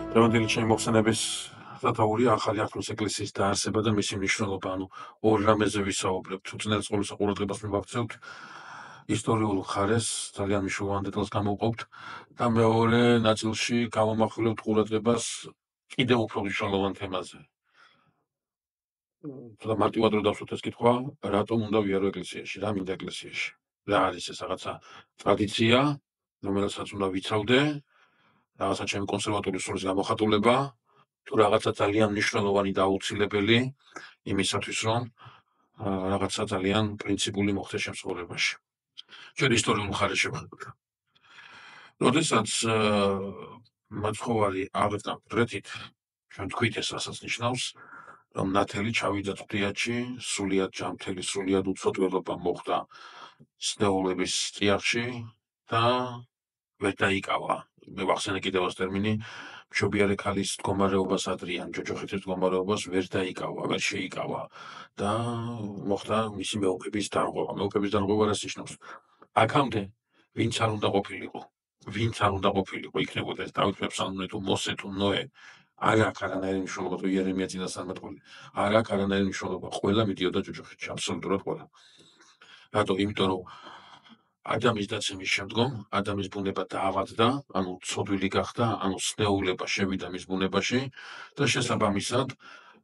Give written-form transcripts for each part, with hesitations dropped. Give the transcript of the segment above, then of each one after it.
დღევანდელი ჩემი მოხსენების სათაურია ახალი აღთქმის ეკლესიის დაარსება და მისი მნიშვნელობა, ორ რამეზე ვისაუბრებთ. უწინარ წყობის ყურადღებას მივაქცევთ ისტორიულ ხარეს, ძალიან მნიშვნელოვან დეტალს გამოვყოფთ და მეორე ნაწილში გამომახვილებთ ყურადღებას კიდევ უფრო მნიშვნელოვან თემაზე. და მარტივად რო დავსვათ ეს კითხვა, რატომ უნდა ვიარო ეკლესიაში, რა მინდა ეკლესიაში? რა არის ეს რაღაცა ტრადიცია, რომელსაც უნდა ვიცავდე, რაღაცა ჩემი კონსერვატული სულის გამოხატულება, თუ რაღაცა ძალიან მნიშვნელოვანი და აუცილებელი იმისათვის, რომ რაღაცა ძალიან პრინციპული მოხდეს ჩემს ცხოვრებაში. ჩვენ ისტორიულ მხარეს შევხედოთ. როდესაც მაცხოვარი აღწევ დრეთით, ჩვენ თქვით ეს რასაც ნიშნავს, რომ ნათელი ჩავიდა წვდიაჩი, სრულიად ჯანმრთელი, სრულიად უცოდველობა მოხდა სნეულების წიაღში და ვერ დაიკავა. მე ვახსენე კიდევ ეს ტერმინი, მშობიარე ქალის მდგომარეობას ადრიან ჯოჯოხეთის მდგომარეობას ვერ დაიკავა, ვერ შეიკავა და მოხდა მისი მეუღების დარღვევა. მეუღების დარღვევა რას ნიშნავს? აქამდე ვინც არ უნდა ყოფილიყო, იქნებოდა ეს დავით მეფსალმუნე თუ მოსე თუ ნოე, არ აქვს არანაირი მნიშვნელობა, თუ იერემია წინასწარმეტყველი, არ აქვს არანაირი მნიშვნელობა, ყველა მიდიოდა ჯოჯოხეთში, აბსოლუტურად ყველა. რატო? იმიტომ რომ ადამიანის დაცემის შემდგომ ადამიანის ბუნება დაავადდა, ცოდვილი გახდა, სნეულება შევიდა მის ბუნებაში და შესაბამისად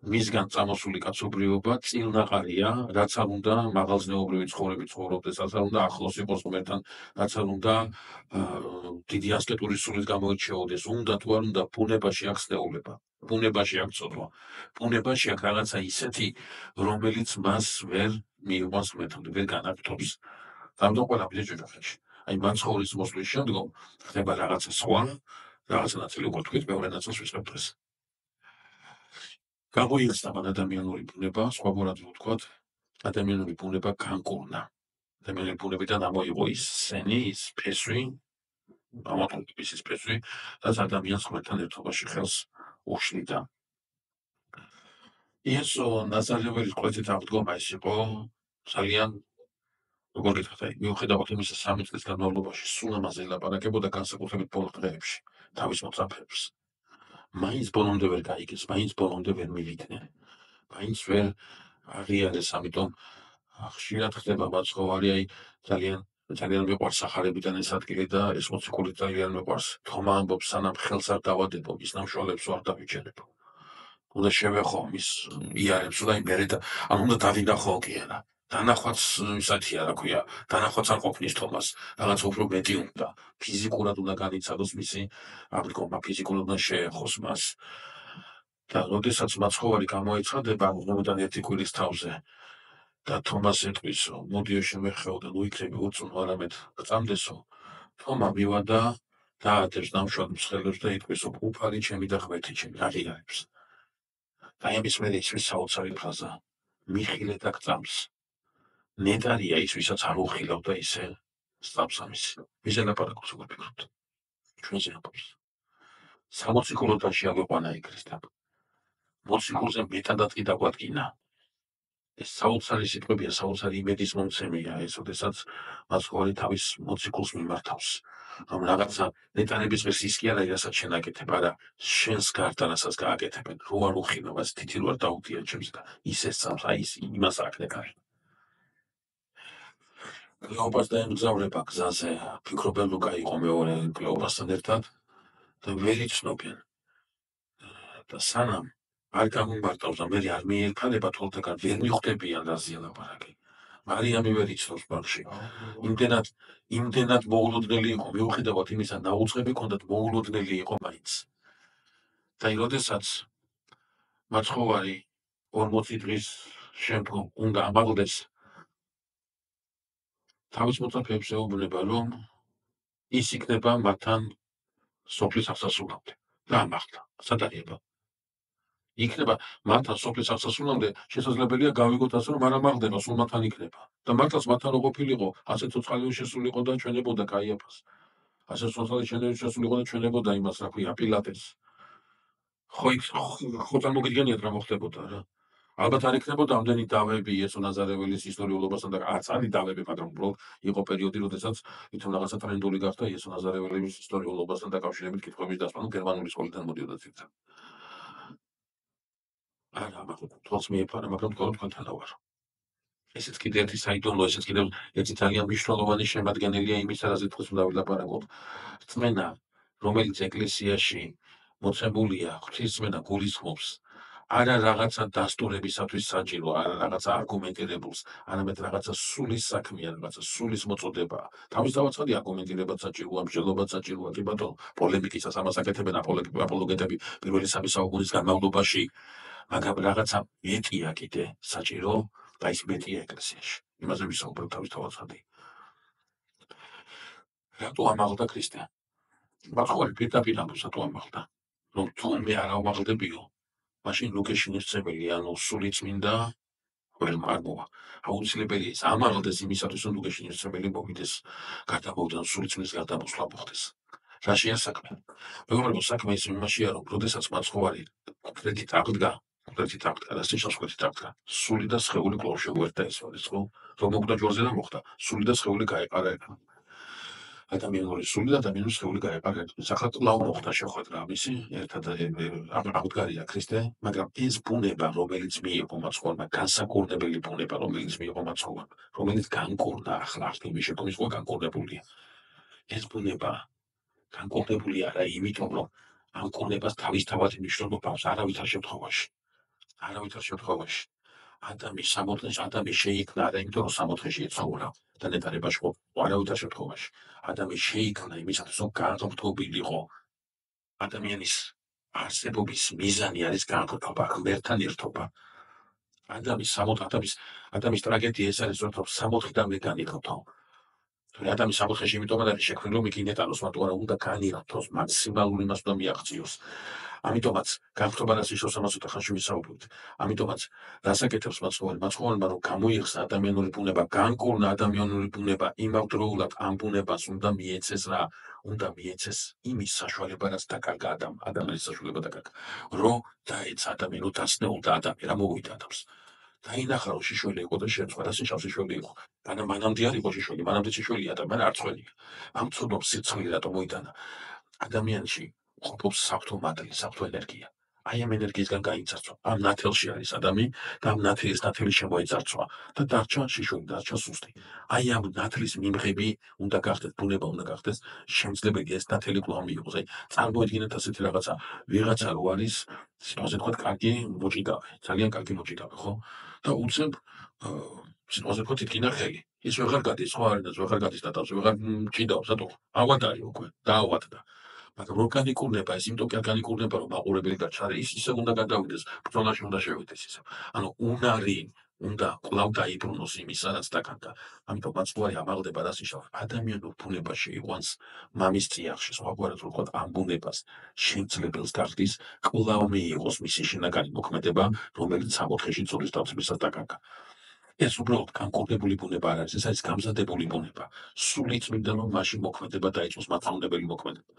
მისგან წამოსული კაცობრიობა წილნაყარია, რაც არ უნდა მაღალზნეობრივი ცხოვრებით ცხოვრობდეს, რაც არ უნდა ახლოს იყოს ღმერთთან, რაც არ უნდა დიდი ასკეტური სულით გამოირჩეოდეს, უნდა თუ არ უნდა ბუნებაში აქვს სნეულება, ბუნებაში აქვს ცოდვა, ბუნებაში აქვს რაღაცა ისეთი, რომელიც მას ვერ მიიყვანს ღმერთთან, ვერ განაგტობს. თამდა ყველა მიდე ჯოჯოხეთში. აი მაცხოვრის მოსვლის შემდგომ ხდება რაღაცა სხვა, რაღაცა ნაწილი უკვე თქვით, მეორე ნაწილს ვისწრებთ დღეს. გამოიხსნა ადამიანური ბუნება, სხვაგვარად ვთქვათ, ადამიანური ბუნება განკურნა. ადამიანური ბუნებიდან ამოიღო ის სენი, ის ფესვი, ამოწყობის ის ფესვი, რაც ადამიანს ღმერთთან ერთობაში ხელს უშლიდა. იესო ნაზარეველის კვეთით აღდგომა ის იყო ძალიან როგორ გითხრათ, მიუხედავად იმისა 3 წლის განმავლობაში სულ ამაზე ელაპარაკებოდა განსაკუთრებით ბოლო დღეებში, თავის მოწაფეებს. მაინც ბოლომდე ვერ გაიგეს, მაინც ბოლომდე ვერ მივიდნენ, მაინც ვერ აღიარეს, ამიტომ ხშირად ხდება მაცხოვარი, აი ძალიან მიყვარს სახარებიდან ეს ადგილი და ეს მოციქული ძალიან მიყვარს. თომა ამბობს, სანამ ხელს არ დავადებო, ის ნამშვალებს არ დავიჩერებო. უნდა შევეხო მის იარებს და იმერე და უნდა დავინახო კი არა. დანახვაც ისეთია, რა ქვია, დანახვაც არ ყოფნის თომას, რაღაც უფრო მეტი უნდა, ფიზიკურად უნდა განიცადოს მისი აღდგომა, ფიზიკურად უნდა შეეხოს მას. და როდესაც მაცხოვარი გამოეცხადება რომელთან ერთი კვირის თავზე და თომას ეტყვის, რომ მოდიო შემეხეო და ნუ იქნები უწუნო არამედ გწამდესო, თომა მივადა და ატებს ნამშვალებს ხელებს და იტყვის, რომ უფალი ჩემი და ღმერთი ჩემი აღიარებს. და ამის მერე ის საოცარი ფრაზა, მიხილე და გწამს. ნეტარია ის, ვისაც არ უხილავ და ისე სწამს ამისი. ვის ელაპარაკობს, როგორ ფიქრობთ? ჩვენზე ამბობს. სამოციქულოდან შეაგვიყვანა იქრისტე. მოციქულზე მეტადად კი დაგვადგინა. ეს საოცარი სიტყვებია, საოცარი იმედის მომცემია ეს, როდესაც მაცხოვარი თავის მოციქულს მიმართავს. რომ რაღაცა ნეტარების ღირს ის კი არა, რასაც შენ აკეთებ, არა, შენს გარდა რასაც გააკეთებენ, რო არ უხილავ, ასე თითი რო არ დაუდიან ჩემს და ისე სწამს, აი ის იმას აკეთე კარი. კლეოპას დაემგზავრება გზაზე, ფიქრობენ ლუკა იყო მეორე კლეოპასთან ერთად და ვერ იცნობენ. და სანამ არ გამომარტავს და მე არ მიექანება თვალთაგან ვერ მიხვდებიან რაზეა ლაპარაკი. მარიამი ვერ იცნობს ბაღში. იმდენად მოულოდნელი იყო, მიუხედავად იმისა, ნაუწყები ჰქონდათ, მოულოდნელი იყო მაინც. და როდესაც მაცხოვარი 40 დღის შემდგომ უნდა ამაღლდეს, თავის მოწაფეებს ეუბნება, რომ ის იქნება მათთან სოფლის აღსასრულამდე და ამაღლა. სად არის აბა? იქნება მათთან სოფლის აღსასრულამდე, შესაძლებელია გავიგოთ ასე, რომ არ ამაღლდება, სულ მათთან იქნება. და მართლაც მათთან რო ყოფილიყო, ასე ცოცხალი შესულიყო და ჩვენებოდა კაიაფას. ასე ცოცხალი შესულიყო და ჩვენებოდა იმას, რა ქვია, პილატეს. ხო წარმოგვიდგენიათ რა მოხდებოდა რა. ალბათ არ იქნებოდა ამდენი დავები იესო ნაზარეველის ისტორიულობასთან და არც არის დავები, მაგრამ უბრალოდ იყო პერიოდი, როდესაც თვითონ რაღაცა ტრენდული გახდა იესო ნაზარეველის ისტორიულობასთან დაკავშირებით კითხვების დასმა, გერმანული სკოლიდან მოდიოდა ცირცე. არა, მაგრამ თვალს მიეფარა, მაგრამ თქო თქვენთან ვარ. ესეც კიდე ერთი საიდუმლო, ესეც კიდევ ერთი ძალიან მნიშვნელოვანი შემადგენელია იმისა, რაზეც დღეს უნდა ვილაპარაკოთ. რწმენა, რომელიც ეკლესიაში მოცემულია, ღვთისმენა გულისხმობს არა რაღაცა დასტურებისათვის საჭირო, არა რაღაცა არგუმენტირებულს, არამედ რაღაცა სულის საქმეა, რაღაცა სულის მოწოდებაა. თავისთავად ცხადი არგუმენტირებაც საჭიროა, მსჯელობაც საჭიროა, კი ბატონო, პოლემიკისას ამას აკეთებენ აპოლოგეტები პირველი სამი საუკუნის განმავლობაში, მაგრამ რაღაცა მეტია კიდე საჭირო და ის მეტია ეკლესიაში. იმაზე ვისაუბრებ თავისთავად ცხადი. რატო ამაღლდა ქრისტე? მახوارი პირდაპირ ამბობს, რატო ამაღლდა? რომ თუ მე არ ავმაღლდებიო, მაშინ ლუკეშინისწებელი, ანუ სული წმინდა ყველმა არ მოვა. აუცილებელია ის ამაღლდეს იმისათვის, რომ ლუკეშინისწებელი მოვიდეს გარდამოვიდეს, სული წმინდის გარდამოსვლა მოხდეს. რაშია საქმე? მეგობრებო, საქმე ის იმაშია, რომ როდესაც მაცხოვარი konkretით აღდგა, რას ნიშნავს konkretით აღდგა? სული და სხეული კვლავ შეუერთდა ეს არის, ხო? რომ მოგდა ჯვარზე და მოხდა. სული და სხეული გაეყარა ერთმანეთს. ადამიანური სული და ადამიანური სხეული გაეყარა ერთმანეთს. ახლა კვლავ მოხდა შეხვედრა ამისი, ერთად აღდგარია ქრისტე, მაგრამ ეს ბუნება, რომელიც მიიღო მაცხოვარმა, განსაკურნებელი ბუნება, რომელიც მიიღო მაცხოვარმა, რომელიც განკურნა ახლა აღთქმის შექმნის ყო განკურნებულია. ეს ბუნება განკურნებული არა იმიტომ, რომ ამ კურნებას თავისთავად მნიშვნელობა აქვს არავითარ შემთხვევაში. არავითარ შემთხვევაში. ადამიანის სამოთხეში ადამიანი შეიქმნა არა იმიტომ, რომ სამოთხეში ეცხოვრა და ნეტარებაში ხო, არავითარ შემთხვევაში. ადამიანი შეიქმნა იმისათვის, რომ განღრმავდობილიყო. ადამიანის არსებობის მიზანი არის განღრმავება, ღმერთთან ერთობა. ადამიანის ტრაგედია ეს არის, რომ სამოთხიდან განიღებთო. ადამიანის სამოთხეში იმიტომ არის შექმნილი, რომ იგი ნეტაროს, მაგრამ არა უნდა განიღებთოს, მაქსიმალურ იმას უნდა მიაღწიოს. ამიტომაც განხრობა რას ნიშნავს, ამას უთხარ ხანში ვისაუბრებთ. ამიტომაც დასაკეთებს მაცხოვარმა რომ გამოიხსნა ადამიანური ბუნება, განკურნა ადამიანური ბუნება, იმავდროულად ამ ბუნებას უნდა მიეცეს რა? უნდა მიეცეს იმის საშუალება, რაც დაკარგა ადამიანის საშუალება დაკარგა. რომ დაეცა ადამიანი, დაცნეულ და ადამიანი რა მოვიდა ადამიანს. დაინახა რომ შიშველი იყო და შეცვალა, რას ნიშნავს შიშველი იყო? მანამდე არ იყო შიშველი, მანამდე შიშველია და მან არ ცველია. ამ ცუდობს სიცხლე რატომ მოიტანა? ადამიანში ყოფს საფრთხო მადლი, საფრთხო ენერგია. აი ამ ენერგიისგან გაიცარცვა. ამ ნათელში არის ადამი და ამ ნათელი შემოეწარცვა და დარჩა შიშველი, დარჩა სუსტი. აი ამ ნათლის მიმღები უნდა გახდეს, ბუნება უნდა გახდეს, შემძლებელია ეს ნათელი კვლავ მიიღოს. აი წარმოედგინეთ ასეთი რაღაცა, ვიღაცა რო არის, სიტყვაზე თქვა კარგი მოჭიდავე, ძალიან კარგი მოჭიდავე, ხო? და უცებ სიტყვაზე თქვა თითქინა ხელი. ის ვეღარ გადის, ხო არინაც ვეღარ გადის და თავს ვეღარ ჭიდავს, რატო? ავადარი უკვე, დაავადდა. მაგრამ ორგანიკურნება, ეს იმიტომ კი ორგანიკურნება, რომ მაყურებელი გაჩარე, ისე უნდა გადავიდეს, ბრძოლაში უნდა შევიდეს ისე. ანუ უნარი უნდა კვლავ დაიბრუნოს იმის, სადაც დაკარგა. ამიტომ მაცხოვარი ამაღლდება, რას ნიშნავს? ადამიანურ ბუნებაში იყვანს მამის წიაღში, სხვაგვარად რო ვთქვათ, ამ ბუნებას შემძლებელს გახდის, კვლავ მიიღოს მისი შინაგანი მოქმედება, რომელიც სამოთხეში ცოლის დავსებისას დაკარგა. ეს უბრალოდ განკურნებული ბუნება არ არის, ეს არის გამზადებული ბუნება. სული წმინდა რომ მაშინ მოქმედება დაიწყოს მათაუნებელი მოქმედება.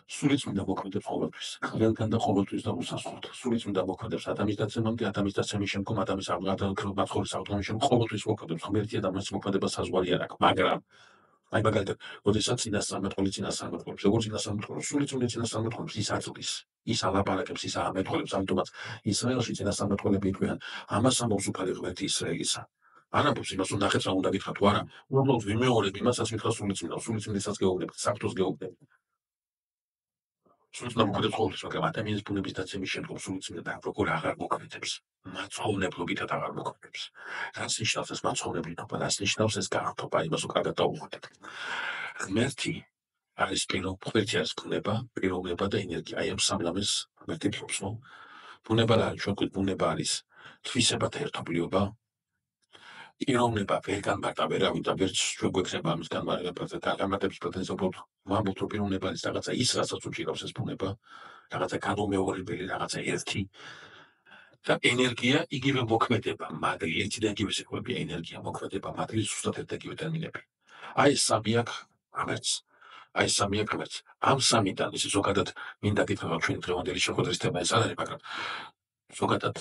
სული წმინდა მოქმედებს ყოველთვის, ყველგან და ყოველთვის და უსასრულოდ. სული წმინდა მოქმედებს ადამიანის დაცემამდე, ადამიანის დაცემის შემდგომ, ადამიანის მაცხოვრის აღდგომის შემდგომ ყოველთვის მოქმედებს. ღმერთი ადამიანის მოქმედება საზღვარი არ აქვს, მაგრამ აი მაგალითად, როდესაც წინასწარმეტყველებს, როგორც წინასწარმეტყველებს, სული წმინდა წინასწარმეტყველებს ის აწვდის, ის ალაპარაკებს, ის ამეტყველებს, ამიტომაც ისრაელში წინასწარმეტყველები იყვნენ, ამას ამბობს უფალი ღმერთი ისრაელისა. არ ამბობს იმას, რომ ნახეთ რა უნდა გითხრათ თუ არა, უბრალოდ ვიმეორებ იმასაც მითხრა სული წმინდასაც გეუბნებით, საფრთხოს გეუბნებით. სული წმინდა მოქმედებს ყოველთვის, მაგრამ ადამიანის ბუნების დაცემის შემდგომ სული წმინდა როგორ აღარ მოქმედებს, მაცხოვრებლობითად აღარ მოქმედებს. რას ნიშნავს ეს მაცხოვრებლობა, რას ნიშნავს ეს განხრობა, იმას უკარგად დავუვარდეთ. ღმერთი არის ღმერთი არის ბუნება, პიროვნება და ენერგია. აი ამ სამლამეს ღმერთი ფლობს, ხო? ბუნება რა არის? ჩვენ გვქვით ბუნება არის თვისებათა ერთობლიობა. პიროვნება ვერ განმარტა ვერავინ და ვერც ჩვენ გვექნება ამის განმარტების პრეტენზია, უბრალოდ ვამბობთ, რომ პიროვნება არის რაღაცა ის, რასაც უჭირავს ეს ბუნება, რაღაცა განუმეორებელი, რაღაცა ერთი და ენერგია იგივე მოქმედება, მადლი ერთი და იგივე შექმნებია ენერგია, მოქმედება, მადლი ზუსტად ერთ და იგივე ტერმინები. აი ეს სამი აქვს ღმერთს. აი ეს სამი აქვს ღმერთს. ამ სამიდან ის ზოგადად მინდა გითხრათ, ჩვენი დღევანდელი შეხვედრის თემა ეს არ არის, მაგრამ ზოგადად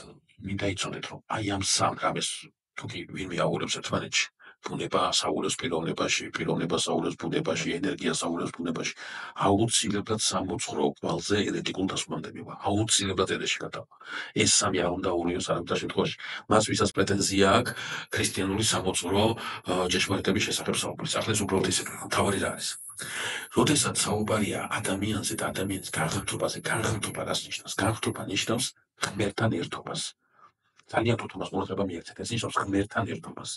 მინდა იცოდეთ, რომ აი ამ სამ რამეს თუ კი ვინმე აუღებს ერთმანეთში, ბუნება ასაუბრებს პიროვნებაში, პიროვნება ასაუბრებს ბუნებაში, ენერგია ასაუბრებს ბუნებაში, აუცილებლად სამოძღვრო კვალზე ერეტიკულ დასკვნამდე მივა. აუცილებლად ედეში გადავა. ეს სამი არ უნდა უღიოს არამხოლოდ შემთხვევაში. მას ვისაც პრეტენზია აქვს ქრისტიანული სამოძღვრო ჭეშმარიტების შესახებ საუბრის. ახლა უბრალოდ ისე თავი რა არის. როდესაც საუბარია ადამიანზე და ადამიანის განხორციელებაზე, განხორციელება რას ნიშნავს? განხორციელება ნიშნავს ღმერთთან ერთობას. ძალიან თვითონაც მოხდება მიერთება, ეს ნიშნავს ღმერთთან ერთობას.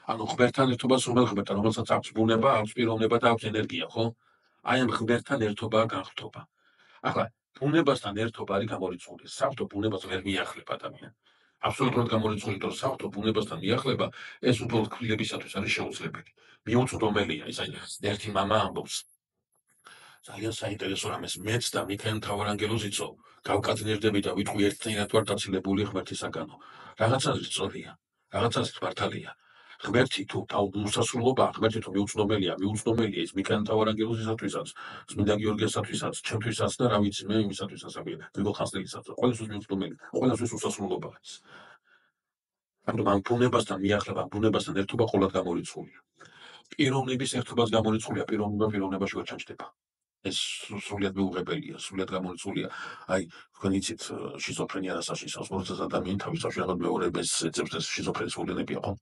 ანუ ღმერთთან ერთობას რომელ ღმერთთან, რომელსაც აქვს ბუნება, აქვს პიროვნება და აქვს ენერგია, ხო? აი ამ ღმერთთან ერთობაა განხორციელება. ახლა ბუნებასთან ერთობა არის გამორიცხული. საფრთხო ბუნებას ვერ მიახლება ადამიანი. აბსოლუტურად გამორიცხული, რომ საფრთხო ბუნებასთან მიახლება, ეს უბრალოდ კბილებისათვის არის შეუძლებელი. მიუწვდომელია, ის აი ერთი მამა ამბობს. ძალიან საინტერესო რამეს მეც და მიქაელ მთავარანგელოზ იცო გავკადნერდები და ვიტყვი ერთნაირად ვარ დაცილებული ღმერთისაგანო. რაღაცას სწორია, რაღაცას მართალია. ღმერთი თუ უსასრულობა, ღმერთი თუ მიუწვდომელია ის მიქაელ მთავარანგელოზისათვისაც, წმინდა გიორგიასათვისაც, ჩემთვისაც და რა ვიცი მე იმისათვისაც ამბია, გრიგოლ ხანძთელისაც, ყველასთვის მიუწვდომელი, ყველასთვის უსასრულობა არის. ამიტომ ამ ბუნებასთან მიახლება, ბუნებასთან ერთობა ყოველად გამორიცხულია. პიროვნების ერთობას გამორიცხულია, პიროვნებაში ვერ ჩანჩდება. ეს სრულიად მიუღებელია, სრულიად გამორიცხულია. აი, თქვენ იცით, შიზოფრენია რასაც ნიშნავს, როდესაც ადამიანი თავის თავში რაღაც მეორებას ეძებს, ეს შიზოფრენის მოვლენებია, ხო?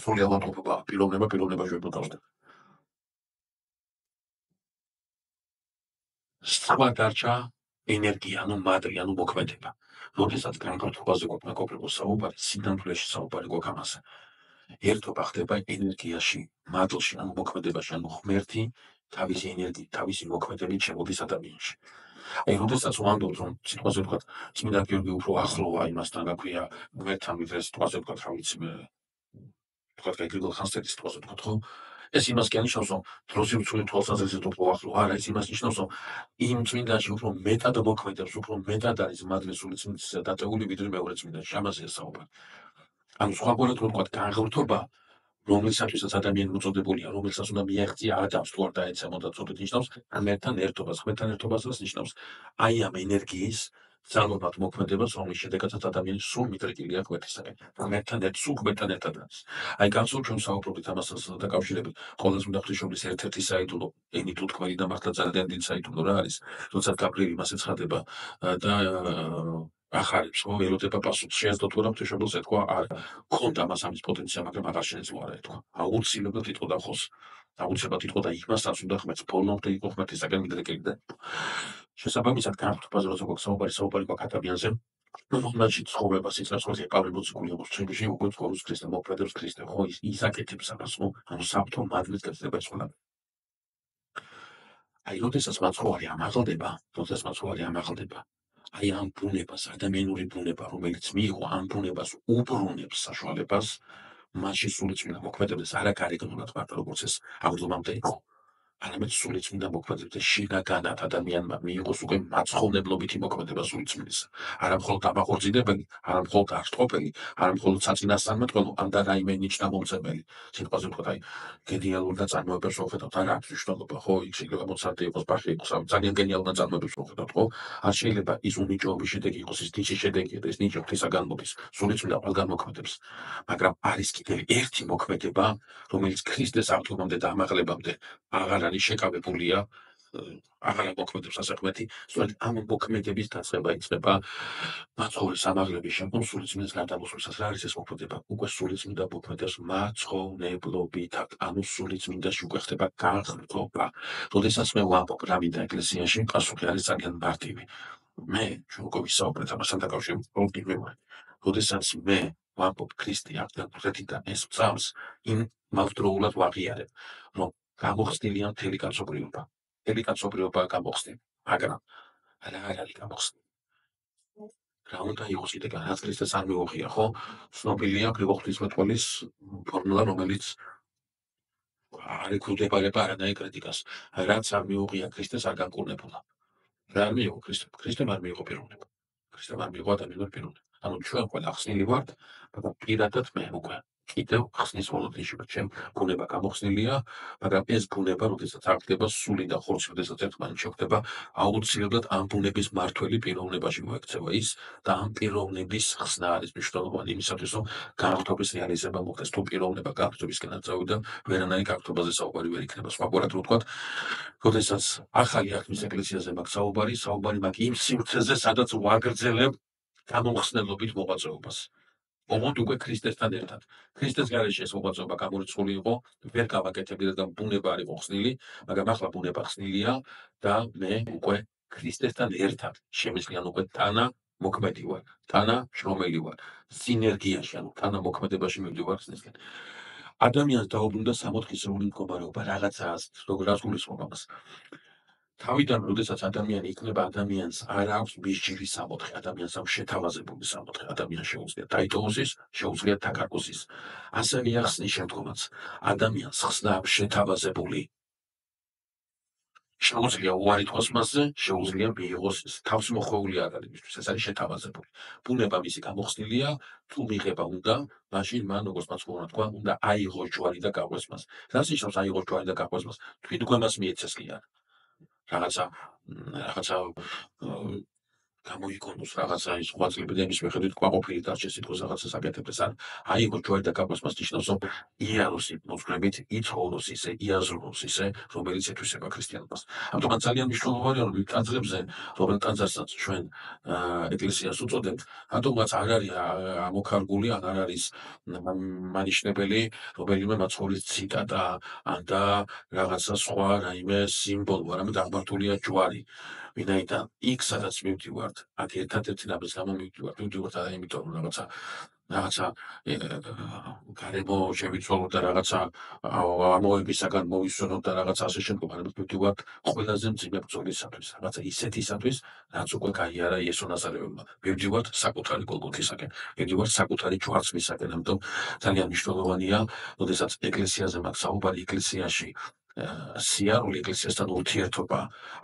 სრულიად ვარყოფა, პიროვნებაში ვერ მოთავსდება. სხვა დარჩა ენერგია, ანუ მატრია, ანუ მოქმედება. როდესაც განკარგებაზე გვაქვს მეგობრებო საუბარი, სინამდვილეში საუბარი გვაქვს ამაზე. ერთობა ხდება ენერგიაში, მადლში, ანუ მოქმედებაში, ანუ ღმერთი თავისი ენერგიით, თავისი მოქმედებით შემოდის ადამიანში. აი, როდესაც ვამბობთ, რომ სიტყვაზე ვთქვათ, წმინდა გიორგი უფრო ახლოა იმასთან, რა ქვია, ღმერთთან, ვიდრე სიტყვაზე ვთქვათ, რა ვიცი მე, ვთქვათ, გრიგოლ ხანძთელის სიტყვაზე ვთქვათ, ხო? ეს იმას კი ანიშნავს, რომ დროზე უცვლელი თვალსაზრისით უფრო ახლო არა, ეს იმას ნიშნავს, რომ იმ წმინდაში უფრო მეტად მოქმედებს, უფრო მეტად არის მადლი სული წმინდისა დაწეული, ვიდრე მეორე წმინდაში. ამაზეა საუბარი. ანუ სხვაგვარად რო ვთქვათ, განღრთობა, რომელსათვისაც ადამიანი მოწოდებულია, რომელსაც უნდა მიაღწია ადამიანს თუ არ დაეცემოდა წოდით ნიშნავს ღმერთთან ერთობას. ღმერთთან ერთობას რას ნიშნავს? აი ამ ენერგიის ძალობად მოქმედებას, რომლის შედეგადაც ადამიანი სულ მიდრეკილია ღმერთისაგან. ღმერთთან ერთად არის. აი განსულ ჩვენ საუბრობთ ამასაც დაკავშირებით. ყოველს უნდა ღვთისმშობლის ერთ-ერთი საიდუმლო, ენით უთქმელი და მართლა ძალიან დიდი საიდუმლო რა არის, როცა გაბრიელი მას ეცხადება და ახარებს, ხო, ელოდება პასუხს. შეეძლო თუ არა ღვთისმშობელს ეთქვა, არა. ქონდა მას ამის პოტენცია, მაგრამ აღარ შეეძლო არა ეთქვა. აუცილებლად იტყოდა ხოს. აუცილებლად იტყოდა იმასაც უნდა ღმერთს ბოლომდე იყო ღმერთისაგან მიდრეკილი და შესაბამისად განხორციელებაზე როცა გვაქვს საუბარი გვაქვს ადამიანზე, რომელმაც ცხოვრება სიცოცხლეზე პავლემოციკული აქვს ჩემში უკვე ცხოვრობს ქრისტე მოქმედებს ქრისტე, ხო, ის აკეთებს ამას, ხო, ანუ საფრთხო მადლის გაცდება ყველა. აი, როდესაც მაცხოვარი ამაღლდება, აი ამ ბუნებას, ადამიანური ბუნება, რომელიც მიიღო ამ ბუნებას უბრუნებს საშუალებას, მასში სულიწმინდა მოქმედებს არა გარეგნულად მარტო როგორც ეს აღდგომამდე იყო, არამედ სულიწმინდა მოქმედებს შინაგანად ადამიანმა მიიღოს უკვე მაცხოვრებლობითი მოქმედება სულიწმინდის. არა მხოლოდ დამახორციელებელი, არა მხოლოდ აღწყობელი, არა მხოლოდ საწინასწარმეტყველო, ანდა რაიმე ნიშნამომცემელი. სიტყვაზე ვთქვათ, აი, გენიალურ ნაწარმოებებს ვხედავთ, არა აქვს მნიშვნელობა, ხო, იქ შეიძლება მოცარტი იყოს, ბახი იყოს, ძალიან გენიალურ ნაწარმოებებს ვხედავთ, ხო? არ შეიძლება ის უნიჭოების შედეგი იყოს, ის ნიჭის შედეგია და ეს ნიჭი ღვთისაგან მოდის, სულიწმინდა ყველგან მოქმედებს. მაგრამ არის კიდევ ერთი მოქმედება, რომელიც ქრისტეს აღდგომამდე და ამაღლებამდე აღარ არის შეკავებულია, აღარ მოქმედებს ასე ღმერთი, სწორედ ამ მოქმედების დაწყება იწყება მაცხოვრის ამაღლების შემდგომ სულიწმინდის გარდამოსვლისას. რა არის ეს მოქმედება? უკვე სულიწმინდა მოქმედებს მაცხოვრებლობითად, ანუ სულიწმინდაში უკვე ხდება განხრობა. როდესაც მე ვამბობ რა მინდა ეკლესიაში, პასუხი არის ძალიან მარტივი. მე ჩვენ უკვე ვისაუბრეთ ამასთან დაკავშირებით, პრობლემა ვარ. როდესაც მე ვამბობ ქრისტე აღდგა ღმერთიდან ეს წავს, იმ მავდროულად ვაღიარებ, რომ გამოხსნილია მთელი კაცობრიობა. მთელი კაცობრიობაა გამოხსნილი, მაგრამ რა არ არის გამოხსნილი? რა უნდა იყოს იდეა, რაც ქრისტეს არ მიუღია, ხო? ცნობილია გრიგოლ ღვთისმეტყველის ფორმულა, რომელიც არ ექვემდებარება არანაირ კრიტიკას. რაც არ მიუღია ქრისტეს არ განკურნებულა. რა არ მიიღო ქრისტემ არ მიიღო პიროვნება. ქრისტემ არ მიიღო ადამიანური პიროვნება. ანუ ჩვენ ყველა ხსნილი ვართ, მაგრამ პირადად მე უკვე კიდევ ხსნის ვოლოდიში, ჩემ ბუნება გამოხსნილია, მაგრამ ეს ბუნება, როდესაც აღდგება სული და ხორცი, როდესაც ერთმანეთს შეხვდება, აუცილებლად ამ ბუნების მართველი პიროვნებაში მოექცევა ის და ამ პიროვნების ხსნა არის მნიშვნელოვანი იმისათვის, რომ განხრობის რეალიზება მოხდეს. თუ პიროვნება განხრობისკენ არ წავიდა, ვერანაირი განხრობაზე საუბარი ვერ იქნება. სხვაგვარად რო ვთქვათ, როდესაც ახალი აღთქმის ეკლესიაზე მაქვს საუბარი მაქვს იმ სივრცეზე, სადაც ვაგრძელებ გამომხსნელობით მოღვაწეობას. ოღონდ უკვე ქრისტესთან ერთად. ქრისტეს გარეშე ეს მოღვაწეობა გამორიცხული იყო, ვერ გავაკეთებდი, რადგან ბუნება არ იყო ხსნილი, მაგრამ ახლა ბუნება ხსნილია და მე უკვე ქრისტესთან ერთად შემიძლიან უკვე თანამოქმედი ვარ, თანაშრომელი ვარ, სინერგიაში, ანუ თანამოქმედებაში მივდივარ ხსნისკენ. ადამიანს დაუბრუნდა სამოთხისეული მდგომარეობა, რაღაცაა, როგორ გულისხმობ ამას. თავიდან, როდესაც ადამიანი იქნება, ადამიანს არ აქვს მისჯილი სამოთხე, ადამიანს აქვს შეთავაზებული სამოთხე, ადამიანს შეუძლია დაიტოვოს ის, შეუძლია დაკარგოს ის. ასევე ახსნის შემდგომაც, ადამიანს ხსნა აქვს შეთავაზებული. შეუძლია უარი თქვას მასზე, შეუძლია მიიღოს ის. თავს მოხვეული არ არის მისთვის, ეს არის შეთავაზებული. ბუნება მისი გამოხსნილია, თუ მიღება უნდა, მაშინ მან, როგორც მაცხოვნა თქვა, უნდა აიღოს ჯვარი და გაყვეს მას. რას ნიშნავს აიღოს ჯვარი და გაყვეს მას? თვითგვემას მიეცეს კი არა. რაღაცა გამოიგონოს რაღაცა ის სხვა წლებების მიხედვით კვაყოფილი დარჩეს სიტყვის რაღაცას აკეთებდეს. ან აიღოს ჯვარი და გაყვეს მას ნიშნავს, რომ იაროს მოძღვრებით იცხოვროს ისე, იაზროს ისე, რომელიც ეთვისება ქრისტიანობას. ამიტომ ძალიან მნიშვნელოვანია, რომ იმ ტაძრებზე, რომელ ტაძარსაც ჩვენ ეკლესიას უწოდებთ, რატომაც არ არის ამოქარგული, ან არ არის მანიშნებელი რომელიმე მაცხოვრის ციტატა, ან და რაღაცა სხვა რაიმე სიმბოლო, არამედ აღმართულია ჯვარი. ვინაიდან იქ სადაც მივდივართ, აქ ერთადერთი რამის გამო მივდივართ იმიტომ, რომ რაღაცა გარემო შევიცვალოთ და რაღაცა ამოებისაგან მოვისვენოთ და რაღაცა ასე შემდგომ, არამედ მივდივართ ყველაზე მძიმე ბრძოლისათვის, რაღაცა ისეთისათვის, რაც უკვე გაიარა იესო ნაზარეველმა. მივდივართ საკუთარი გოლგოთისაკენ, მივდივართ საკუთარი ჯვარცმისაკენ, ამიტომ ძალიან მნიშვნელოვანია, როდესაც ეკლესიაზე მაქვს საუბარი, ეკლესიაში სიარული, ეკლესიასთან ურთიერთობა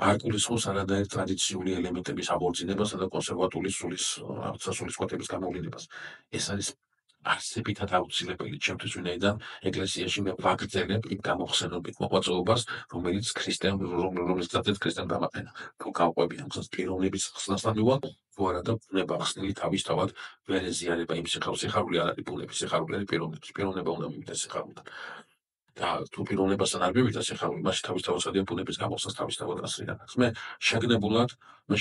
არ გულისხმობს არანაირ ტრადიციული ელემენტების აღორძინებას და კონსერვატული სულისკვეთების გამოვლინებას. ეს არის არსებითად აუცილებელი ჩემთვის, ვინაიდან ეკლესიაში მე ვაგრძელებ იმ გამოხსენებით მოღვაწეობას, რომელიც ქრისტემ დამაყენა. თუ გავყვები ამ გზას პიროვნების ხსნასთან მივალ, თუ არა და ბუნება ხსნილი თავისთავად ვერ ეზიარება იმ სიხარული არ არის ბუნების, სიხარული არის პიროვნება უნდა მივიდეს სიხარულთან. და თუ პიროვნებასთან არ მივიდა სიხარული, მაშინ თავისთავად სადია ბუნების გამოხსნას თავისთავად ასრიდან. მე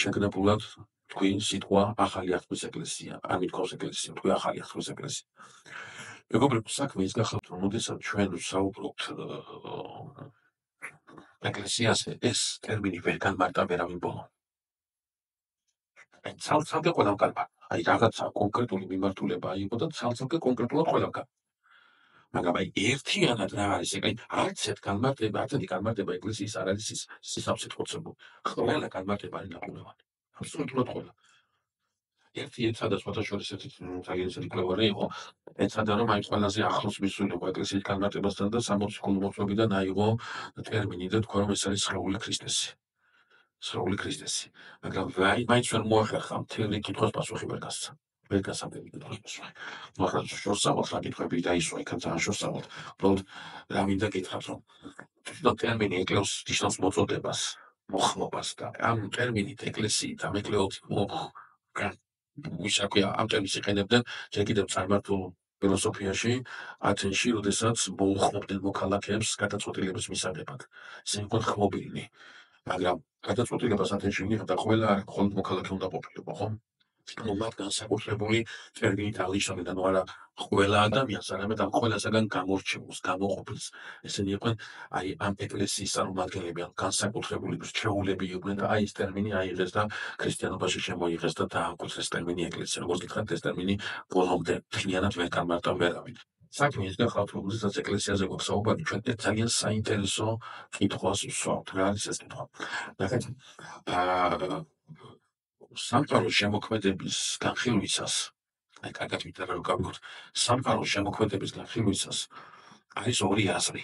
შეგნებულად თქვი სიტყვა ახალი აღთქმის ეკლესია, არ მithქვავს ეკლესია, თქვი ახალი აღთქმის ეკლესია. მეგობრებო, საქმე ის გახავთ, რომ როდესაც ჩვენ ვსაუბრობთ ეკლესიაზე, ეს ტერმინი ვერ განმარტა ვერავინ ბოლო. ცალ-ცალკე ყველამ განმარტა. აი რაღაცა კონკრეტული მიმართულება იყო და ცალ-ცალკე კონკრეტულად ყველამ განმარტა. მაგრამ აი ერთიანად რა არის, აი არც ერთი განმარტება ეკლესიის არ არის სისავსით ხოცებული. ყველა განმარტება არის ნაკლებად. აბსოლუტურად ყველა. ერთი ეცადა სხვათა შორის ერთი ძალიან ისეთი კვლევარი იყო, ეცადა რომ აი ყველაზე ახლოს მისულიყო ეკლესიის განმარტებასთან და 60 კულმოწმობიდან აიღო ტერმინი და თქვა რომ ეს არის სხეული ქრისტესი. მაგრამ მაინც ვერ მოახერხა მთელი კითხვის პასუხი ვერ გასცა. ვერ გასაგები კითხვის პასუხი. ნუ ახლა შორსავალს რა კითხვები დაისვა იქ ძალიან შორსავალ. უბრალოდ რა მინდა გითხრათ რომ თვითონ ტერმინი ეკლეოს ნიშნავს მოწოდებას, მოხმობას და ამ ტერმინით ეკლესიით ამ ეკლეოთ ვისაქვია ამ ტერმინს იყენებდნენ ჯერ კიდევ წარმართულ ფილოსოფიაში ათენში, როდესაც მოუხმობდნენ მოქალაქეებს გადაწყვეტილების მისაღებად. ისინი იყვნენ ხმობილნი. მაგრამ გადაწყვეტილებას ათენში მიიღდა ყველა მხოლოდ მოქალაქე უნდა ყოფილიყო, ხო? ნუ მათ განსაკუთრებული ტერმინით აღნიშნავდნენ, ნუ არა ყველა ადამიანს, არამედ ამ ყველასაგან გამორჩეულს, გამოყოფილს. ესენი იყვნენ აი ამ ეკლესიის წარმომადგენლები, ან განსაკუთრებული რჩეულები იყვნენ და აი ეს ტერმინი აიღეს და ქრისტიანობაში შემოიღეს და დაამკვიდრეს ტერმინი ეკლესია. როგორც გითხრათ, ეს ტერმინი ბოლომდე მთლიანად ვერ განმარტა ვერავინ. საქმე ის გახავთ, რომ როდესაც ეკლესიაზე გვაქვს საუბარი, ჩვენ ძალიან საინტერესო კითხვას ვსვამთ. რა არის ეს კითხვა? ნახეთ, სამყაროს შემოქმედების განხილვისას, აი კარგად მითხრა რომ გავიგოთ, სამყაროს შემოქმედების განხილვისას არის ორი აზრი.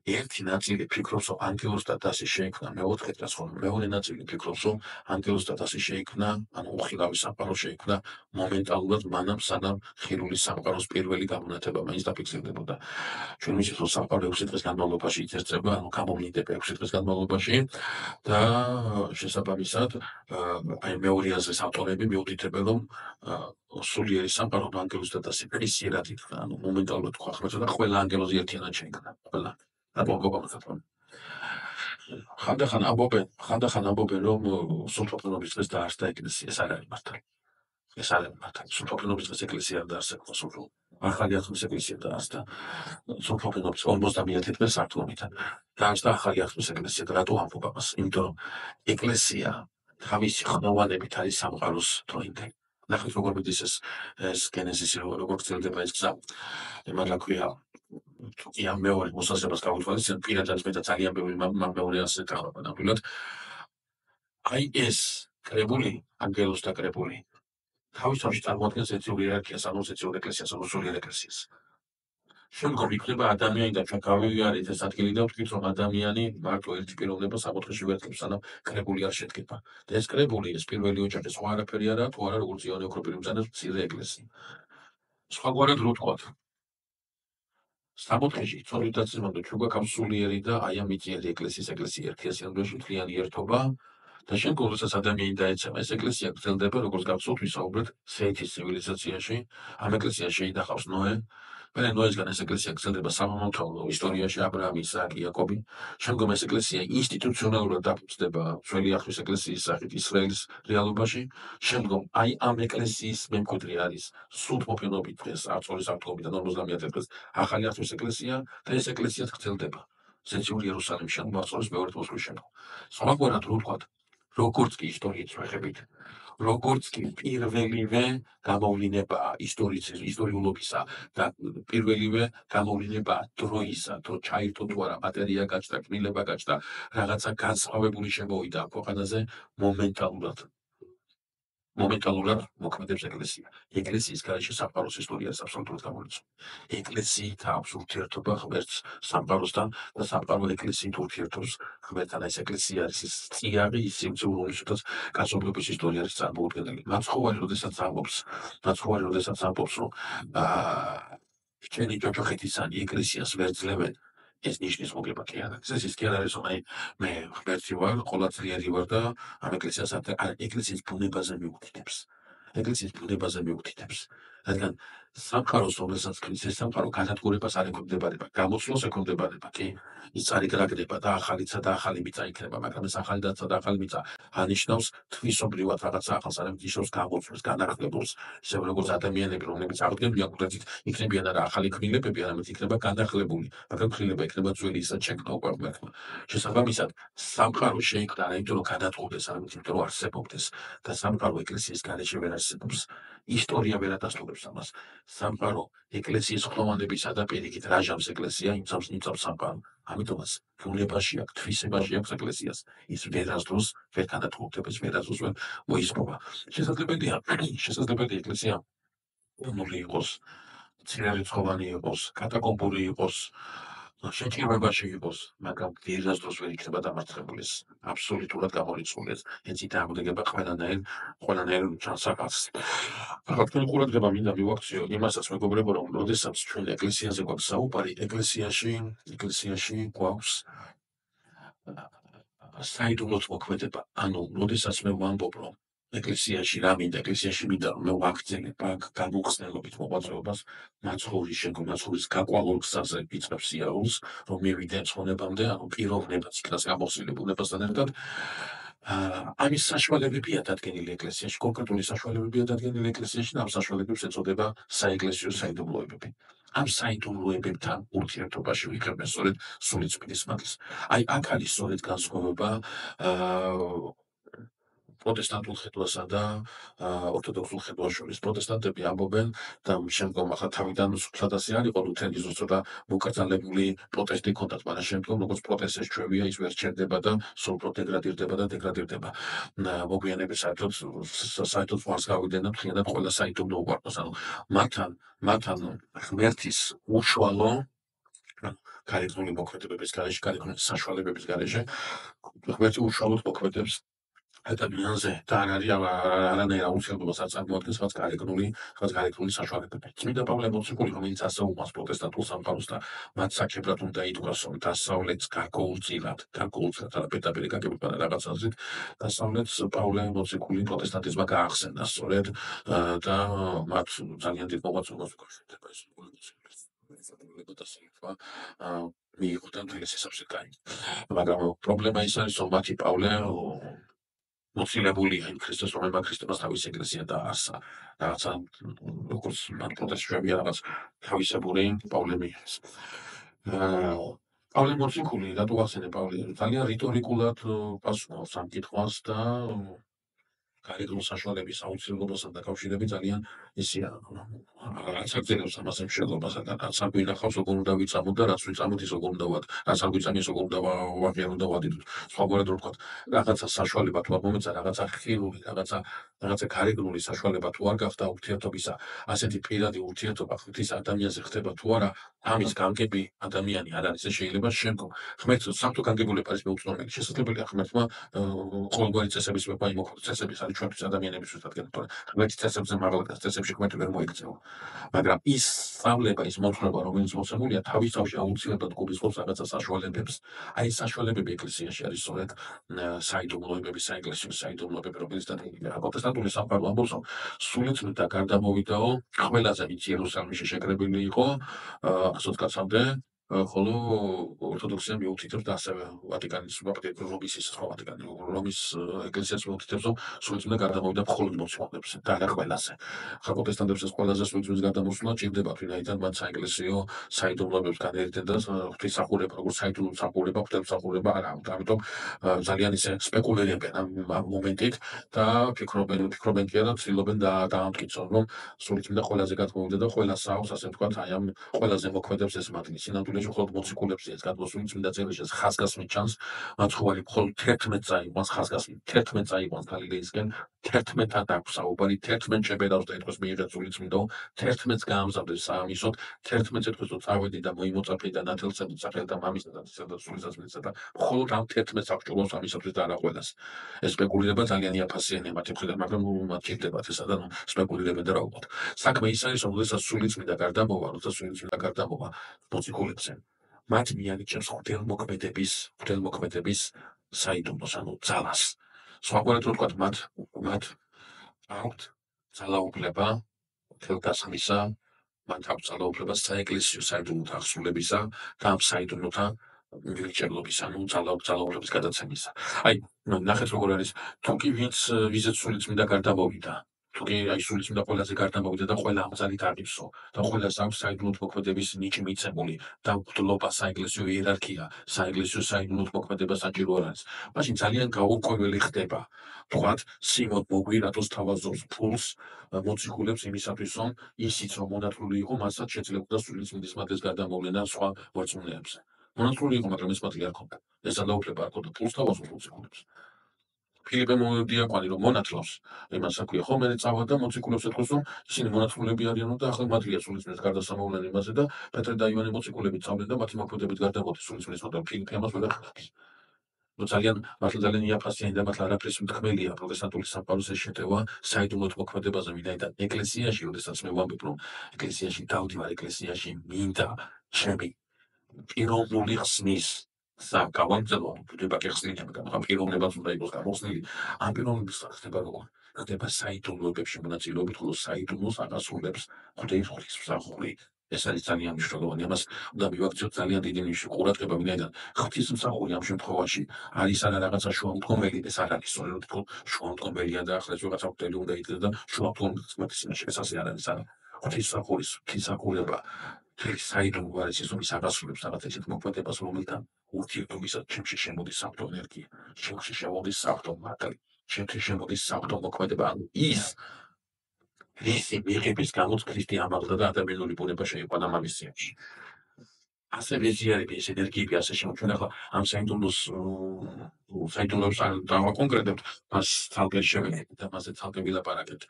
ერთი ნაწილი ფიქრობს, რომ ანგელოზ და დასი შეიქმნა მეოთხე დღეს, ხოლო მეორე ნაწილი ფიქრობს, რომ ანგელოზ და დასი შეიქმნა, ანუ უხილავი სამყარო შეიქმნა მომენტალურად მანამ, სანამ ხილული სამყაროს პირველი გამონათება მაინც დაფიქსირდებოდა. ჩვენ ვიცით, რომ სამყარო 6 დღის განმავლობაში იწერდება, ანუ გამოვლინდება 6 დღის განმავლობაში და შესაბამისად, აი მეორე აზრის ავტორები მიუთითებენ, რომ სულიერი სამყარო ანგელოზ და დასი პრესიერად იქნა, ანუ მომენტალურად თქვა ხმაცა და ყველა ანგელოზი ერთიანად შეიქმნა, ყველა. ხანდახან ამბობენ, რომ სულთმოფრინობის დღეს დაარსდა ეკლესია, ეს არ არის მართალი. ეს არ არის მართალი. სულთმოფრინობის დღეს ეკლესია არ დაარსებულა, ახალი აღთქმის ეკლესია დაარსდა. სულთმოფრინობის 50 დღეს სართულობიდან დაარსდა ახალი აღთქმის ეკლესია. რატო ამბობ ამას? იმიტომ რომ ეკლესია თავისი ხნოვანებით არის სამყაროს დროინდელი. ნახეთ როგორ მიდის ეს გენეზისი, როგორ გრძელდება ეს გზა. იმან რა ქვია, თუ კი ამ მეორე მოსაზრებას გავუთვალისწინებთ, პირადად მე და ძალიან ბევრი მეორე ასე ტყავება ნამდვილად. აი ეს კრებული, ანგელოზთა და კრებული, თავის თავში წარმოადგენს ეცეულ იერარქიას, ანუ ეცეულ ეკლესიას, ანუ სულიერ ეკლესიას. შემდგომ იქნება ადამიანი და ჩვენ გავიარეთ ეს ადგილი და ვთქვით, რომ ადამიანი მარტო ერთი პიროვნება სამოთხეში ვერტყებს, სანამ კრებული არ შედგება. და ეს კრებული, ეს პირველი ოჯახი სხვა არაფერი არაა, თუ არა როგორც იონე ოქროპირი მბრძანებს მცირე ეკლესია. სხვაგვარად რო ვთქვათ, სამოთხეში წოდითაც იმამდე ჩვენ გვაქვს სულიერი და აი ამ მიწიერი ეკლესიის ერთია სინამდვილეში მთლიანი ერთობა და შემდგომ როდესაც ადამიანი დაეცემა ეს ეკლესია გრძელდება, როგორც გახსოვთ, ვისაუბრეთ სეითის ცივილიზაციაში, ამ ეკლესიას შეინახავს ნოე. მერე ნოესგან ეს ეკლესია გრძელდება სამამულთაო ისტორიაში აბრაამი, ისააკი, იაკობი. შემდგომ ეს ეკლესია ინსტიტუციონალურად დაფუძნდება ძველი აღთქმის ეკლესიის სახით ისრაელის რეალობაში. შემდგომ აი ამ ეკლესიის მემკვიდრე არის სულთმოფრინობის დღეს არწურის აღდგომიდან 50 დღეს ახალი აღთქმის ეკლესია და ეს ეკლესიაც გრძელდება. ზეციური იერუსალიმში, ანუ მარწურის მეორე მოსვლის შემდგომ. სხვაგვარად რო ვთქვათ, როგორც კი ისტორიით ვეხებით, როგორც კი პირველივე გამოვლინება ისტორიულობისა და პირველივე გამოვლინება დროისა, თუ ჩაირთო თუ არა მატერია გაჩნდა, კნილება გაჩნდა, რაღაცა განსხვავებული შემოვიდა ამ ქვეყანაზე მომენტალურად მოქმედებს ეკლესია. ეკლესიის გარეშე სამყაროს ისტორია არის აბსოლუტურად გამორიცხული. ეკლესიით აქვს ურთიერთობა ღმერთს სამყაროსთან და სამყარო ეკლესიით ურთიერთობს ღმერთთან. ეს ეკლესია არის ის წიაღი, ის სიმწუხე, რომელშიც კაცობრიობის ისტორია არის წარმოუდგენელი. მაცხოვარი როდესაც ამბობს, რომ რჩენი ჯოჯოხეთისანი ეკლესიას ვერ ძლევენ, ეს ნიშნის მოგება კი არ არის. ეს კი არ არის, რომ აი მე ღმერთი ვარ, ყოველწლიერი ვარ და ამ ეკლესიას ეკლესიის ბუნებაზე მიუთითებს. რადგან სამყაროს, რომელსაც ქმნის ეს სამყარო, განადგურებას არ ექვემდებარება, გამოცვლას ექვემდებარება, კი? ის წარიგრაგდება და ახალიცა და ახალი მიწა იქნება, მაგრამ ეს ახალი დაცა და ახალი მიწა ანიშნავს თვისობრივად რაღაცა ახალს, არ ნიშნავს გამოცვლას, განახლებულს, ისე როგორც ადამიანები, რომლებიც აღდგენიან კუდრეთით, იქნებიან არა ახალი ქმნილებები, არამედ იქნება განახლებული, მაგრამ ქმნილება იქნება ძველი, ისაც შექმნა უკვე ღმერთმა. შესაბამისად, სამყარო შეიქმნა არა იმიტომ, რომ განადგურდეს, არამედ იმიტომ, რომ არსებობდეს და სამყარო ეკლესიის გარეშე ვერ არსებობს. ისტორია ვერ ადასტურებს ამას. სამყარო ეკლესიის ხნოვანებისა და პირიქით რაჟამს ეკლესია იმცავს სამყარო. ამიტომაც ბუნებაში აქვს, თვისებაში აქვს ეკლესიას. ის ვერასდროს ვერ განადგურდება, ვერასდროს ვერ მოისპოვა. შესაძლებელია ეკლესია ორმული იყოს, მცირერიცხოვანი იყოს, კატაკომბური იყოს, შეჭირვებაში იყოს, მაგრამ ვერასდროს ვერ იქნება დამარცხებული. აბსოლუტურად გამორიცხული. ეს წინააღმდეგება ყველანაირ ჩანსაღას. ახლა თქვენი ყურადღება მინდა მივაქციო იმასაც, მეგობრებო, რომ როდესაც ჩვენ ეკლესიაზე გვაქვს საუბარი, ეკლესიაში გვაქვს საიდუმლოც მოქმედება. ანუ როდესაც მე ვამბობ, რომ ეკლესიაში რა მინდა, ეკლესიაში მინდა რომ მე ვაგრძელებ აქ განუხსნელობით მოღვაწეობას, მაცხოვრის გაყვავილ გზაზე ვიწყებ სიარულს, რომ მივიდე ცხონებამდე, ანუ პიროვნებაც იქნას გამოხსნილი ბუნებასთან ერთად. ამის საშუალებებია დადგენილი ეკლესიაში, კონკრეტული საშუალებებია დადგენილი ეკლესიაში და ამ საშუალებებს ეწოდება საეკლესიო საიდუმლოებები. ამ საიდუმლოებებთან ურთიერთობაში ვიღებენ სწორედ სულიწმინდის მადლს. აი აქ არის სწორედ განსხვავება პროტესტანტულ ხედვასა და ორთოდოქსულ ხედვას შორის. პროტესტანტები ამბობენ და შემდგომ ახლა თავიდან სულთად ასე არ იყო, ლუთერიზმს ცოტა მოკრძალებული პროტესტი ჰქონდათ, მაგრამ შემდგომ როგორც პროტესტის ჩვევია, ის ვერ ჩერდება და სულ უფრო დეგრადირდება. მოგვიანებით საერთოდ ზღვარს გავიდნენ და მთლიანად ყველა საიდუმლო უყვარდოს. ანუ მათთან ღმერთის უშუალო გარეგნული მოქმედებების გარეშე, გარეგნული საშუალებების გარეშე ღმერთი უშუალოდ მოქმედებს ადამიანზე და არ არის არანაირ აუცილებლობას არ წარმოადგენს რაღაც გარეგნული საშუალებები. წმინდა პავლე მოციქული, რომელიც ასე უმას პროტესტანტულ სამყაროს და მათ საქმებრად უნდა ითქვას, რომ დასავლეთს გაგოუწილად, არა პეტაპირი გაგებულება რაღაც აზრით, დასავლეთს პავლე მოციქული პროტესტანტიზმმა გაახსენა სწორედ და მათ ძალიან დიდ მოღვაწეობას უკავშირდება ეს მოციქული და სიტყვა მიიღო და მთელი სისავსით გაიგო. მაგრამ პრობლემა ის არის, რომ მათი პავლე მოცილებულია იმ ქრისტეს, რომელმა ქრისტემას თავის ეკლესია დააარსა. რაღაცა როგორც მან პროტესტები რაღაც თავისებური პავლე მიიღეს. პავლე მოციქული, რატო ახსენე პავლე? ძალიან რიტორიკულად პასუხობს ამ კითხვას და გარეგნულ საშუალების აუცილებლობასთან დაკავშირებით ძალიან ისია რაც აგზელებს ამას შემშელობასა და რაც არ გვინახავს როგორ უნდა ვიცამოთ და რაც ვიწამოთ ის როგორ უნდა ვადოთ, რაც არ გვიწამის როგორ უნდა ვაღიაროთ და ვადიდოთ. სხვაგვარად რო ვთქვათ, რაღაცა საშუალება თუ არ მომეცა, რაღაცა ხილული, რაღაცა გარეგნული საშუალება თუ არ გახდა ურთიერთობისა, ასეთი პირადი ურთიერთობა ღვთის ადამიანზე ხდება თუ არა, ამის განგები ადამიანი არ არის. შეიძლება შემდგომ ღმერთს სამთო განგებულება არის მეუცნომელი. შესაძლებელია ღმერთმა ყოველგვარი წესების ვება იმოქმედოს. წესების არის ჩვენთვის ადამიანებისთვის, რადგან ღმერთი წესებზე მაღლა წესებში ღმერთი ვერ მოიქცევა. მაგრამ ის სწავლება, ის მოთხრობა, რომელიც მოცემულია, თავის თავში აუცილებლად გულისხმობს რაღაცა საშუალებებს. აი ეს საშუალებები ეკლესიაში არის სწორედ საიდუმლოებები, საეკლესიო საიდუმლოებები, რომელიც დადგინდა პროტესტანტული სამყარო ამბობს, რომ სულიწმიდა გარდამოვიდაო, ყველაზე ვინც იერუსალიმში შეკრებილი იყო 100 კაცამდე, ხოლო ორთოდოქსია მიუთითებს და ასევე ვატიკანის რომის რომის ეკლესიას მიუთითებს, რომ სულიწმიდა გარდამოვიდა მხოლოდ მოციქულებს და არა ყველაზე. პროტესტანტებს ეს ყველაზე სულიწმის გარდამოსვლა ჭირდებათ, ვინაიდან მათ საეკლესიო საიდუმლოებებს განერitten და ღვთისმსახურება, როგორც საიდუმლომსახურება, ღვთისმსახურება არა აქვთ. ამიტომ ძალიან ისე სპეკულირებენ ამ მომენტით და ფიქრობენ კი არა, ცდილობენ დაამტკიცონ, რომ სულიწმიდა ყველაზე გადმოვიდა და ყველას აქვს, ასე ვთქვათ, აი ამ ყველაზე მოქმედებს ეს მათი სინამდვილეში მხოლოდ მოციქულებს ეს გადმოსული წმინდა წერილში ხაზგასმით ჩანს, მათ ხო არის მხოლოდ 11 წაიყვანს ხაზგასმით, 11 წაიყვანს გალილეისკენ, 11-ად აქვს საუბარი, 11 შეբედავს და ეთქოს მიიღეთ სულიწმიდო, 11-ს გაამზადეს საამისოდ, 11-ს ეთქოს რომ წავედი და მოიმოწაფე და ნათელსებით სახელთა მამისა და ცისა და სულისაცმლისა და მხოლოდ ამ 11-ს აქვს ჭულოს ამისათვის და არა ყველას. ეს სპეკულირება ძალიან იაფასიანია მათი მხრიდან, მაგრამ მათ ჭირდებათ ესა და სპეკულირებენ და რა ვუყოთ. საქმე ის არის, რომ როდესაც სულიწმიდა გარდამოვა მოციქულებზე, მათ მიანიჭებს ღვთელმოქმედების საიდუმლოს, ანუ ძალას. სხვაგვარად რო ვთქვათ, მათ აქვთ ძალაუფლება თელგასხმისა, მათ აქვთ ძალაუფლება საეკლესიო საიდუმლოთა აღსრულებისა და ამ საიდუმლოთა მივიჭებლობის, ანუ ძალაუფლების გადაცემისა. აი, ნახეთ როგორ არის, თუ კი ვიზეთ სულიწმიდა გარდამოვიდა, თუ კი აი სულიწმიდა ყველაზე გარდამოვიდა და ყველა ამ ძალით აღივსო და ყველას აქვს საიდუმლოთ მოქმედების ნიჭი მიცემული და მღვდლობა, საეკლესიო იერარქია, საეკლესიო საიდუმლოთ მოქმედება საჭირო არ არის. მაშინ ძალიან გაურკვეველი ხდება, თქვათ, სიმონ მოგვირატოს თავაზობს ფულს მოციქულებს იმისათვის, რომ ისიც რომ მონათლული იყო, მასაც შეძლებოდა სულიწმიდის მადლის გარდამოვლინა სხვა მორწმუნეებზე. მონათლული იყო, მაგრამ ეს მადლი არ ჰქონდა. ეს ძალაუფლება არ ჰქონდა, ფულს თავაზობს მოციქულებს. ფილიპე დიაკვანი რომ მონათლავს, იმას აქვია ხოლმე წავა და მოციქულებს ეთქოს, რომ ისინი მონათლულები არიანო და ახლა მადლია სულიწმიდის გარდასამოვლენ იმაზე და პეტრე და ივანე მოციქულები წავდნენ და მათი მოქმედებით გარდამოდის სულიწმიდის მოდელ ფილიპე ამას ვერ ახდენს. ძალიან იაფასიანი და მართლა არაფრის მთქმელია პროტესტანტული სამყაროს ეს შეტევა საიდუმლოთ მოქმედებაზე, ვინაიდან ეკლესიაში, როდესაც მე ვამბობ, რომ ეკლესიაში დავდივარ, ეკლესიაში მინდა ჩემი პიროვნული ხსნის გავაგრძელო, ბუდება კი ხსნილი, მაგრამ პიროვნებაც უნდა იყოს გამოხსნილი. ამ პიროვნების ხდება როგორ? ხდება საიდუმლოებებში მონაწილეობით, ხოლო საიდუმლოს აღასრულებს ღვთისმსახური. ეს არის ძალიან მნიშვნელოვანი. ამას უნდა მივაქციოთ ძალიან დიდი ყურადღება, ვინაიდან ღვთისმსახური ამ შემთხვევაში არის არა რაღაცა შუამდგომელი, ეს არ არის სწორედ თქო შუამდგომელია და ახლა ეს რაღაცა ღვთელი უნდა იქნას და შუამდგომელის წინაშე ეს ასე არ არის, არა. ღვთისმსახურება მთელი საიდუმლო არის ის, რომ ის აღასრულებს რაღაც ისეთ მოქმედებას, რომელთან ურთიერთობისას ჩემში შემოდის საფრთხო ენერგია, ჩემში შემოდის საფრთხო მადლი, ჩემში შემოდის საფრთხო მოქმედება, ანუ ის მიღების გამოც ქრისტე ამაღლდა და ადამიანური ბუნება შეიყვანა მამის სიაში. ასე ღიზიანები ეს ენერგიები ასე შემოჩვენა. ახლა ამ საიდუმლოებს არ დავაკონკრეტებთ, მას ცალკე შევეხებით და მასზე ცალკე ვილაპარაკებთ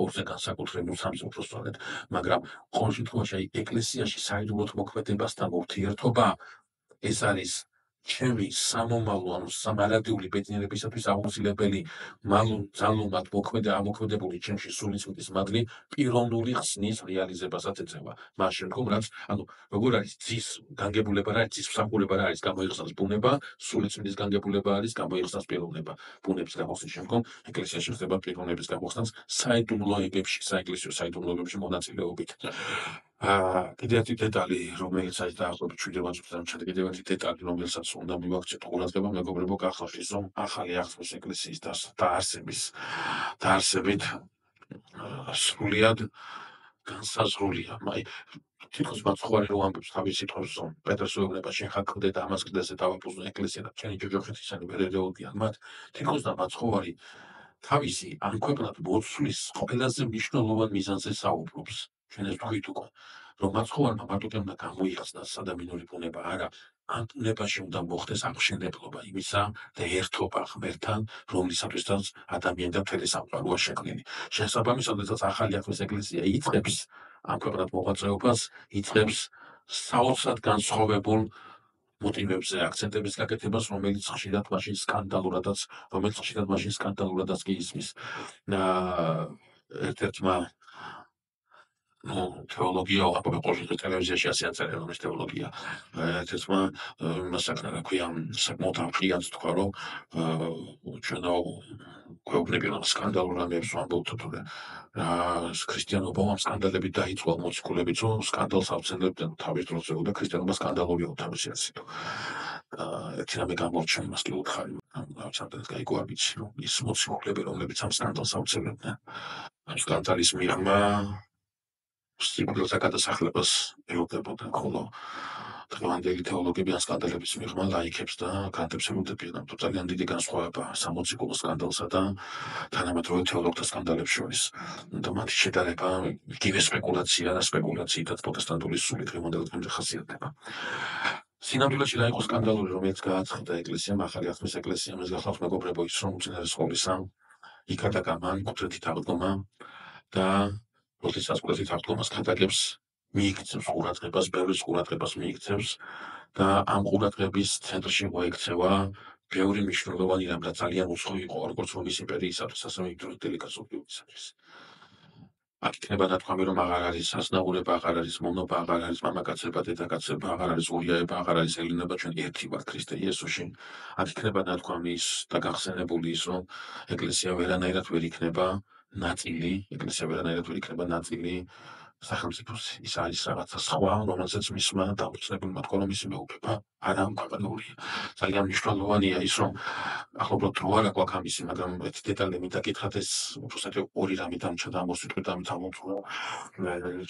ორზე განსაკუთრებულ სამს უბრალოდ, მაგრამ ყოველ შემთხვევაში აი ეკლესიაში საიდუმლოდ მოქმედებასთან ურთიერთობა ეს არის ჩემი სამომავლო, ანუ სამარადიული ბედნიერებისათვის აუცილებელი ძალუმად ამოქმედებული ჩემში სულიწმიდის მადლი პიროვნული ხსნის რეალიზებასაც ეწევა. მას შემდგომ, რაც როგორ არის ძის განგებულება რა არის, ძის მსახურება რა არის, გამოიხსნას ბუნება, სულიწმიდის განგებულება არის, გამოიხსნას პიროვნება. ბუნების გამოხსნის შემდგომ ეკლესიაში ხდება პიროვნების გამოხსნას საიდუმლოებებში, საეკლესიო საიდუმლოებებში მონაწილეობით. კიდევ ერთი დეტალი, რომელიც არის დაახლოებით 7 წუთს დამჩნდა, კიდევ ერთი დეტალი, რომელსაც უნდა მივაქცეთ ყურადღება, მეგობრებო, გახსოვთ, რომ ახალი აღთქმის ეკლესიის დაარსებით სრულიად განსაზღვრულია. თითქოს მაცხოვარი რომ ამბობს თავის სიტყვებს, რომ პეტრს უეუბნება, შენ ხარ კლდე და ამას კლდეზე დავაფუძნო ეკლესია და ჩვენი ჯოჯოხეთისანი ვერ ერეოდიან მათ. თითქოს და მაცხოვარი თავისი ამ ქვეყნად მოცვლის ყველაზე მნიშვნელოვან მიზანზე საუბრობს. ჩვენ ეს ვთქვით უკვე, რომ მაცხოვარმა მარტო კი უნდა გამოიხსნას ადამიანური ბუნება, არა, ამ ბუნებაში უნდა მოხდეს აღმშენებლობა იმისა და ერთობა ღმერთთან, რომლისათვისაც ადამიანი და მთელი სამყაროა შექმნილი. შესაბამისად, როდესაც ახალი აღთქმის ეკლესია იწყებს ამ ქვეყნად მოღვაწეობას, იწყებს საოცრად განსხვავებულ მოტივებზე აქცენტების გაკეთებას, რომელიც ხშირად მაშინ სკანდალურადაც კი ისმის. ერთ-ერთმა თეოლოგია ყოველდღე ტელევიზიაში ასე აწერენ, რომ ეს თეოლოგია. ერთ-ერთმა მასაკნა რა ქვია, საკმაოდ ამხიაც თქვა, რომ ჩვენო გვეუბნებიან სკანდალურ ამბებს ვამბობთ თორე ქრისტიანობა ამ სკანდალებით დაიწყო მოციქულებიც, რომ სკანდალს ავცენდებდნენ თავის დროზე და ქრისტიანობა სკანდალურია თავისი აზრით. ერთი რამე გამორჩა იმას კი უთხარი, რაღაც ამდენად გაიგო არ ვიცი, რომ ის მოციქულები, რომლებიც ამ სკანდალს ავცენდებდნენ, ამ სკანდალის მიღმა სიკვდილზე გადასახლებას ელოდებოდნენ, ხოლო დღევანდელი თეოლოგები ამ სკანდალების მიღმა ლაიქებს და გრანტებს ელოდებიან. ამიტომ ძალიან დიდი განსხვავებაა სამოციქულო სკანდალსა და თანამედროვე თეოლოგთა სკანდალებს შორის. და მათი შედარება იგივე სპეკულაციითაც პროტესტანტული სული დღევანდელ დღემდე ხასიათდება. სინამდვილეში რა იყო სკანდალური, რომელიც გააცხადა ეკლესიამ, ახალი აღთქმის ეკლესიამ, ეს გახლავთ მეგობრებო ის, რომ უწინარესყოლისა იქადაგა მან კუთრეთით აღდგომა და როდესაც კუთრეთით აღდგომას ქადაგებს მიიქცევს ყურადღებას, ბევრის ყურადღებას მიიქცევს და ამ ყურადღების ცენტრში მოექცევა ბევრი მნიშვნელოვანი რამ და ძალიან უცხო იყო როგორც რომის იმპერიისათვის, ასევე იმდროინდელი კაცობრიობისათვის. აქ იქნება ნათქვამი, რომ აღარ არის ასნაურება, აღარ არის მონობა, აღარ არის მამაკაცება, დედაკაცება, აღარ არის ურიაება, აღარ არის ელინება, ჩვენ ერთი ვართ ქრისტე იესოში. აქ იქნება ნათქვამი ის და გახსენებული ის, რომ ეკლესია ვერანაირად ვერ იქნება ნაწილი სახელმწიფოს. ის არის რაღაცა სხვა, რომელზეც მისმა დამფუძნებელმა თქვა, რომ მისი მეუფება არა ამქვეყნურია. ძალიან მნიშვნელოვანია ის, რომ ახლა უბრალოდ დრო არ აქვს ამისი, მაგრამ ერთი დეტალი მინდა გითხრათ, ეს უბრალოდ ორი რამი დამჩა და ამ მოსიტყვით ამით ამოვწურო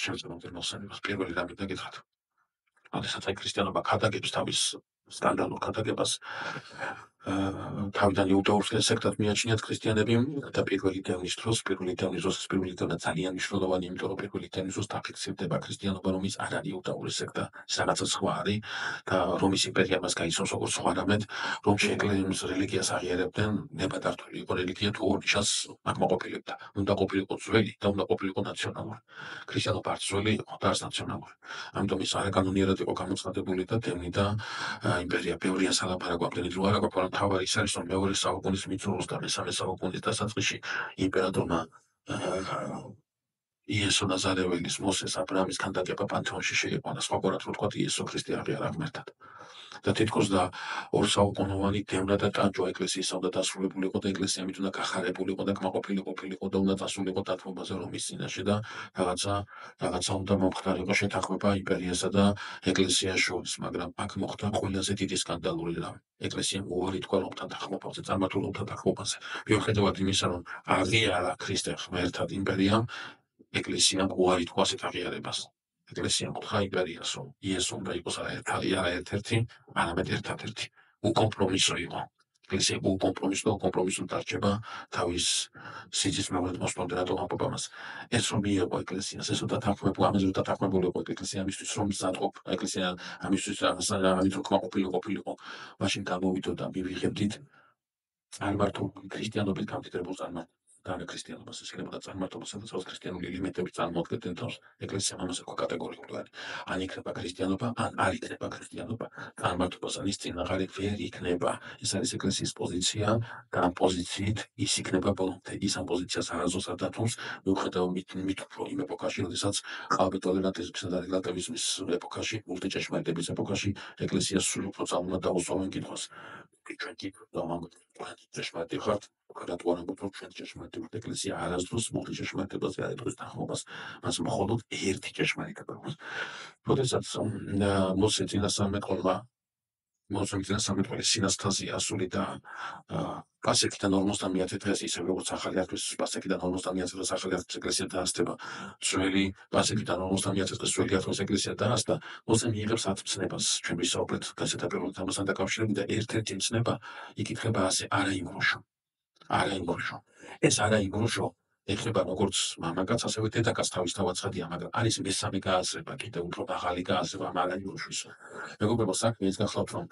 შეიძლება მოსანებას. პირველი რამი და გითხრათ. როდესაც აი ქრისტიანობა ქადაგებს თავის სკანდალურ ქადაგებას, თავიდან იუდაურ სექტად მიაჩნიათ ქრისტიანები და პირველი დევნის დროს ძალიან მნიშვნელოვანი, იმიტომ რომ პირველი დევნის დროს დაფიქსირდება ქრისტიანობა, რომ ის არ არის იუდაური სექტა, ის რაღაცა სხვა არის და რომის იმპერია მას გაიცნობს როგორც სხვა რამედ, რომში ეკლესიის რელიგიას აღიარებდნენ, ნებადართული იყო რელიგია თუ ორნიშას აკმაყოფილებდა. უნდა ყოფილიყო ძველი და უნდა ყოფილიყო ნაციონალური. ქრისტიანობა არც ძველი იყო და არც ნაციონალური. ამიტომ ის არაკანონიერად იყო გამოცხადებული და დევნი და იმპერია ბევრია სალაპარაკო ამდენი დრო არ აქვს, თავარი ის არის, რომ მეორე საუკუნის მიწურულს და მესამე საუკუნის დასაწყისში იმპერატორმა იესო ნაზარეველის, მოსეს, აბრაამის ქანდაკება პანთეონში შეიყვანა. სხვაგვარად რო ვთქვათ, იესო ქრისტე აღიარა ღმერთად. და თითქოს და ორსაუკუნოვანი დევნა და ტანჯვა ეკლესიისა უნდა დასრულებულიყო და ეკლესია მით უნდა გახარებულიყო და კმაყოფილიყო და უნდა დასრულიყო დათმობაზე რომის წინაშე და რაღაცა უნდა მომხდარიყო შეთანხმება იმპერიასა და ეკლესიას შორის, მაგრამ აქ მოხდა ყველაზე დიდი სკანდალური რამ. ეკლესიამ უარი თქვა რომთან დახმობაზე, წარმართულ რომთან დახმობაზე. მიუხედავად იმისა, რომ აღიარა ქრისტე ღმერთად იმპერიამ, ეკლესიამ უარი თქვა ასეთ აღიარებას. ეკლესიამ უთხრა იმპერიას, რომ იესო უნდა იყოს არა ერთ-ერთი, არამედ ერთადერთი. უკომპრომისო იყო. ეკლესია უკომპრომისო დარჩება თავის სიძისმებრად მოსწონდა რატომ ამბობ ამას. ეს რომ მიიღო ეკლესიას, ეს რომ დათანხმებული, ამაზე რომ დათანხმებული იყო ეკლესია ამისთვის რომ მზადყოფ ეკლესია ამისთვის ამით რომ ყოფილიყო, მაშინ გამოვიდოდა მივიღებდით წარმართულ ქრისტიანობის გამდიდრებულ წარმართულებას. ქრისტიანობას ესხებოდა წარმართულობას, სადაც ქრისტიანული ელემენტები წარმოადგენდნენ თავს. ეკლესიამ ამას ეკვა კატეგორიულად. ან იქნება ქრისტიანობა, ან არ იქნება ქრისტიანობა. წარმართულობას ის წინაღარი ვერ იქნება. ეს არის ეკლესიის პოზიცია და ამ პოზიციით ის იქნება ბოლომდე. ის ამ პოზიციას არასდროს არ დათმობს, მიუხედავად მით უფრო იმ ეპოქაში, როდესაც ალბეტოლერანტიზმისა და რელატივიზმის ეპოქაში, მულტიჭეშმარიტების ეპოქაში ეკლესიას სულ უფრო ძალმა დაუსვამენ კითხვას. ჩვენ კი ჭეშმარიტი ხართ, რატო არ ამბობთ, რომ ჩვენ ჭეშმარიტი ვართ? ეკლესია არასდროს მულტიჭეშმარიტებას არ ეტყვის თანხმობას, მას მხოლოდ ერთი ჭეშმარიტება აქვს. როდესაც მოსე წინასწარმეტყველის სინასთაზი ასული და პასექიდან 50 დღეს ისე როგორც ახალი აღთვის პასექიდან 50 დღეს ახალი აღთვის ეკლესია დაასწრება, ძველი პასექიდან 50 დღეს ძველი აღთვის ეკლესია დაასწრა, მოსე მიიღებს 10 მცნებას, ჩვენ ვისაუბრეთ გასათებელად ამასთან დაკავშირებით და ერთ-ერთი მცნება იკითხება ასე: არა იმრუშო. ეს არა იმრუშო ეხება როგორც მამაკაც, ასევე დედაკაც თავისთავად ცხადია, მაგრამ არის მესამე გააზრება, კიდევ უფრო მაღალი გააზრება არა იმრუშვის. მეგობრებო, საქმე ის გახლავთ, რომ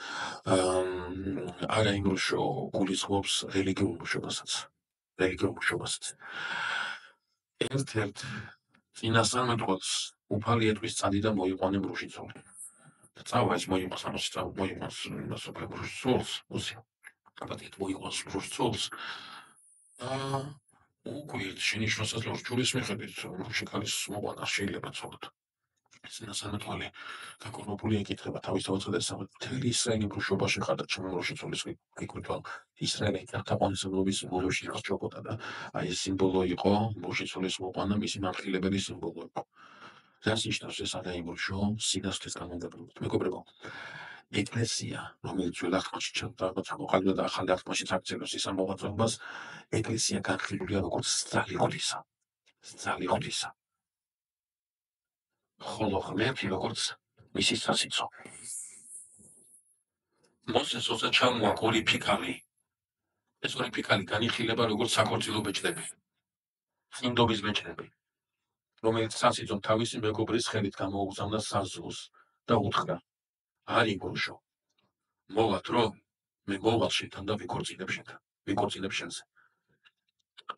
არა იმრუშო გულისხმობს რელიგიურ მუშობასაც. ერთ-ერთ წინასწარმეტყველს უფალი ეტყვის წადი და მოიყვანე მრუშიცოლი. წავა ეს მოიყვანს მრუშიცოლს, პატიეთ მოიყვანს მრუშიცოლს და უკვე შენიშვნას აძლევს ჯურის მიხედვით, მრუში ქალის მოყვანა შეიძლება ცოლად. წინასწარმეტყველი გაკურნებული ეკითხება თავისთავად ცხადესამად, მთელი ისრაელი მრუშობაში ხარდა ჩემი მრუშიცოლის გიკვირთვალ. ისრაელი თაყვანისმცემლობის სიმბოლოში რჩებოდა და აი ეს სიმბოლო იყო, მრუშიცოლის მოყვანა მისი მამხილებელი სიმბოლო იყო. რას ნიშნავს ეს არა იმრუშო? სინასთვის განმარტებით. მეგობრებო, ეკლესია, რომელიც ძველ აღთქმაში ჩამოყალიბდა და ახალ აღთქმაში აქცენტებს ის ამოღწევას, ეკლესია განხილულია როგორც ძალი ღვთისა. ხოლო ღმერთი როგორც მისი სასიცო. მოსეს როცა ჩამოაყო ორი ფიქალი, ეს ორი ფიქალი განიხილება როგორც საქორწილო ბეჭდები, წინდობის ბეჭდები, რომელიც სასიცომ თავისი მეგობრის ხელით გამოუგზავნა საზღვრს და უთხრა: არ იმრუშო, მოვა დრო, მე მოვალ შენთან და ვიქორწინებ შენზე.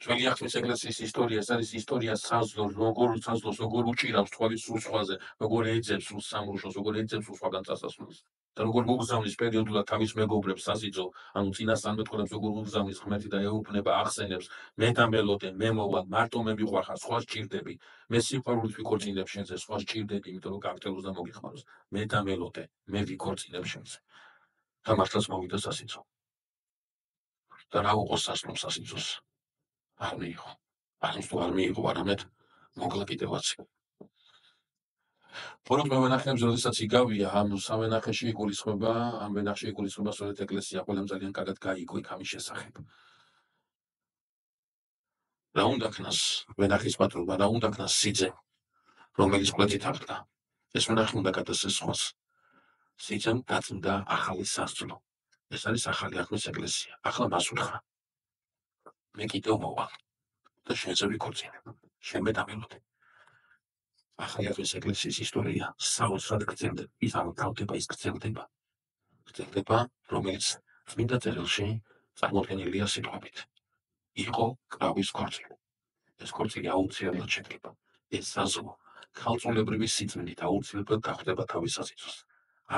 ძველი აღთქმის ეკლესიის ისტორია, ეს არის ისტორია საზღვრს, როგორ უჭირავს თვალის სულ სხვაზე, როგორ ეძებს სულ სამრუშოს, როგორ ეძებს სულ სხვაგან წასასვლელს და როგორ მოგზავნის პერიოდულად თავის მეგობრებს სასიძო, ანუ წინასწარმეტყველებს როგორ მოგზავნის ღმერთი და ეუბნება, ახსენებს: მე დამელოდე, მე მოვალ, მარტო მე მიყვარხარ, სხვა სჭირდები, მე სიყვარულით ვიქორწინებ შენზე, სხვა სჭირდები, იმიტომ რომ გაგრძელოს და მოგიხმაროს. მე დამელოდე, მე ვიქორწინებ შენზე. და მართლაც მოვიდა სასიძო. და რა უყო სასწლომ სასიძოს? არ მიიღო, არამედ მოგლა კიდევაც. ფორად მევენახეებს, როდესაც იგავია, ამ სამენახეში იგულისხმება სწორედ ეკლესია, ყველამ ძალიან კარგად გაიგო იქ ამის შესახებ. რა უნდა ქნას ვენახის პატრონმა, რა უნდა ქნას სიძე, რომელიც კვეთით აღდგა. ეს ვენახი უნდა გადასცეს სხვას. სიძემ გაწმდა ახალი სასწლო. ეს არის ახალი აღთქმის ეკლესია. ახლა მას უთხრა: მე კიდევ მოვალ და შენზე ვიქორწინებ, შენ მე დამელოდე. ახალი აღთქმის ეკლესიის ისტორია საოცრად გრძელდება, ის არ თავდება, ის გრძელდება, რომელიც წმინდა წერილში წარმოდგენილია სიტყვებით: იყო კრავის ქორწილი. ეს ქორწილი აუცილებლად შედგება. ეს საზღვრო ქალწულებრივი სიწმინდით აუცილებლად დახვდება თავის სასიცოს.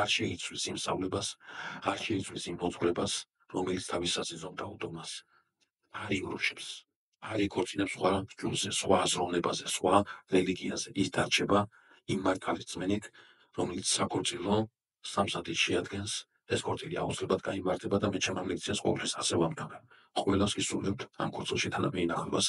არ შეიცვლის იმ სწავლებას, არ შეიცვლის იმ მოძღვრებას, რომელიც თავის სასიცომ დაუდო მას. არ იმრუშებს, არ იქორწინებს სხვა ჯგუფზე, სხვა აზროვნებაზე, სხვა რელიგიაზე. ის დარჩება იმ მართალის წმენით, რომელიც საქორწილო სამსადით შეადგენს. ეს ქორწილი აუცილებლად გაიმართება და მე ჩემ ლექციას ყოველთვის ასე ვამთავრებ. ყველას ვისურვებთ ამ ქორწილში თანამე ინახებას.